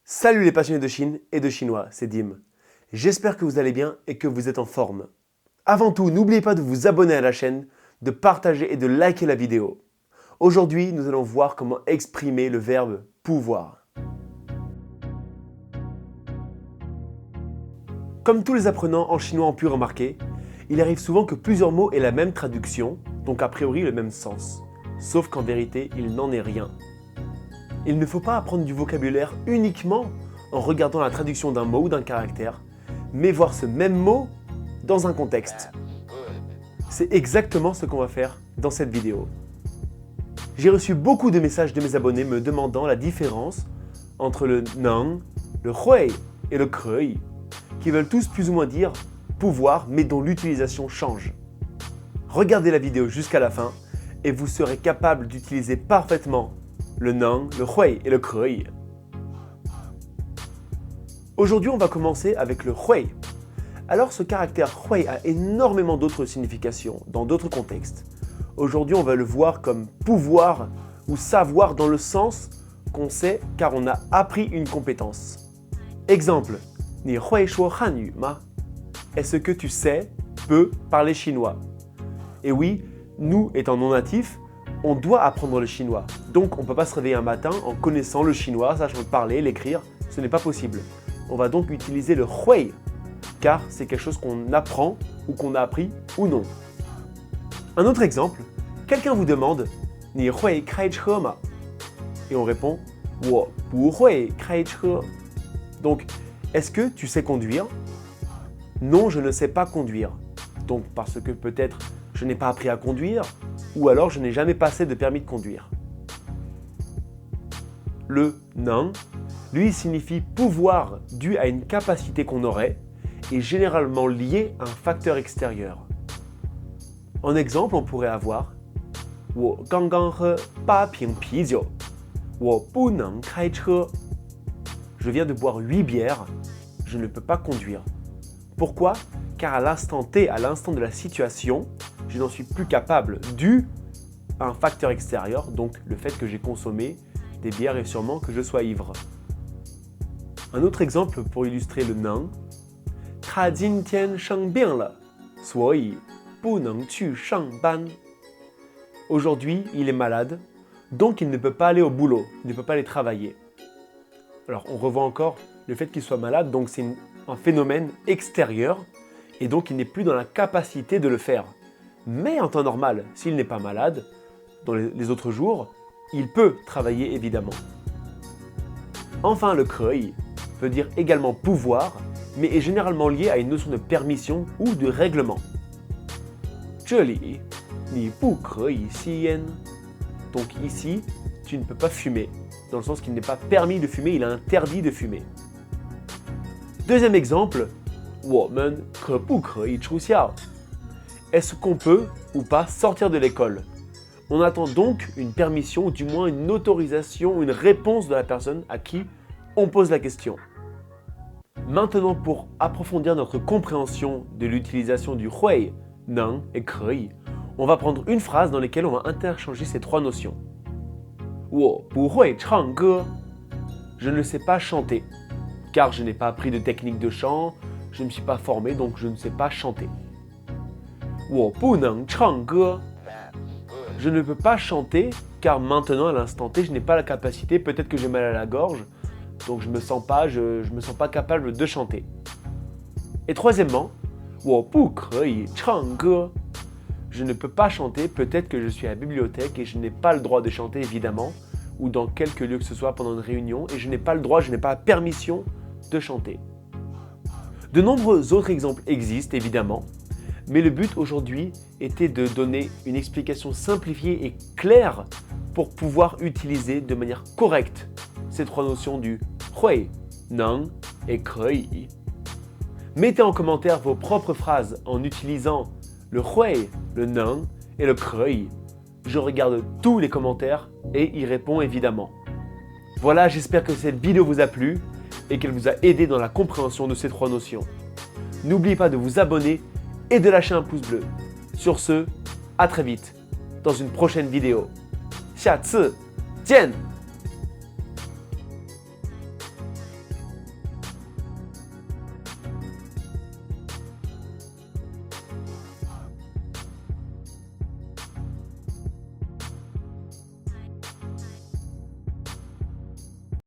Salut les passionnés de Chine et de chinois, c'est Dim. J'espère que vous allez bien et que vous êtes en forme. Avant tout, n'oubliez pas de vous abonner à la chaîne, de partager et de liker la vidéo. Aujourd'hui, nous allons voir comment exprimer le verbe pouvoir. Comme tous les apprenants en chinois ont pu remarquer, il arrive souvent que plusieurs mots aient la même traduction, donc a priori le même sens. Sauf qu'en vérité, il n'en est rien. Il ne faut pas apprendre du vocabulaire uniquement en regardant la traduction d'un mot ou d'un caractère, mais voir ce même mot dans un contexte. C'est exactement ce qu'on va faire dans cette vidéo. J'ai reçu beaucoup de messages de mes abonnés me demandant la différence entre le neng, le hui et le krui, qui veulent tous plus ou moins dire pouvoir, mais dont l'utilisation change. Regardez la vidéo jusqu'à la fin et vous serez capable d'utiliser parfaitement le neng, le hui et le krui. Aujourd'hui, on va commencer avec le hui. Alors, ce caractère hui a énormément d'autres significations dans d'autres contextes. Aujourd'hui, on va le voir comme pouvoir ou savoir dans le sens qu'on sait car on a appris une compétence. Exemple, ni hui shuo hanyu ma? Est-ce que tu sais, peux parler chinois? Et oui, nous étant non natifs, on doit apprendre le chinois. Donc on ne peut pas se réveiller un matin en connaissant le chinois, sachant le parler, l'écrire, ce n'est pas possible. On va donc utiliser le hui, car c'est quelque chose qu'on apprend ou qu'on a appris ou non. Un autre exemple, quelqu'un vous demande « Ni hui kai che ma ?» et on répond « Wo bu hui kai che ?» Donc, est-ce que tu sais conduire? Non, je ne sais pas conduire. Donc parce que peut-être je n'ai pas appris à conduire, ou alors je n'ai jamais passé de permis de conduire. Le neng, lui, signifie pouvoir dû à une capacité qu'on aurait et généralement lié à un facteur extérieur. En exemple, on pourrait avoir «我刚刚喝8瓶啤酒，我不能开车。» Je viens de boire 8 bières, je ne peux pas conduire. Pourquoi? Car à l'instant T, à l'instant de la situation, je n'en suis plus capable dû à un facteur extérieur, donc le fait que j'ai consommé des bières et sûrement que je sois ivre. Un autre exemple pour illustrer le neng, «他今天生病了，所以不能去上班。» Aujourd'hui, il est malade, donc il ne peut pas aller au boulot, il ne peut pas aller travailler. Alors on revoit encore le fait qu'il soit malade, donc c'est un phénomène extérieur et donc il n'est plus dans la capacité de le faire. Mais en temps normal, s'il n'est pas malade, dans les autres jours, il peut travailler évidemment. Enfin, le krui veut dire également pouvoir, mais est généralement lié à une notion de permission ou de règlement. 这里你不可以吸烟. Donc ici, tu ne peux pas fumer, dans le sens qu'il n'est pas permis de fumer, il est interdit de fumer. Deuxième exemple, 我们可不可以出校? Est-ce qu'on peut ou pas sortir de l'école? On attend donc une permission, ou du moins une autorisation, une réponse de la personne à qui on pose la question. Maintenant, pour approfondir notre compréhension de l'utilisation du hui, neng et krui, on va prendre une phrase dans laquelle on va interchanger ces trois notions. 我不会唱歌. Je ne sais pas chanter, car je n'ai pas appris de technique de chant, je ne me suis pas formé, donc je ne sais pas chanter. 我不能唱歌. Je ne peux pas chanter, car maintenant, à l'instant T, je n'ai pas la capacité, peut-être que j'ai mal à la gorge, donc je me sens pas capable de chanter. Et troisièmement, 我不可以唱歌. Je ne peux pas chanter, peut-être que je suis à la bibliothèque et je n'ai pas le droit de chanter évidemment, ou dans quelque lieu que ce soit pendant une réunion, et je n'ai pas le droit, je n'ai pas la permission de chanter. De nombreux autres exemples existent évidemment, mais le but aujourd'hui était de donner une explication simplifiée et claire pour pouvoir utiliser de manière correcte ces trois notions du hui, neng et krui. Mettez en commentaire vos propres phrases en utilisant le hui, le neng et le krui. Je regarde tous les commentaires et y réponds évidemment. Voilà, j'espère que cette vidéo vous a plu et qu'elle vous a aidé dans la compréhension de ces trois notions. N'oubliez pas de vous abonner et de lâcher un pouce bleu. Sur ce, à très vite dans une prochaine vidéo. 下次见!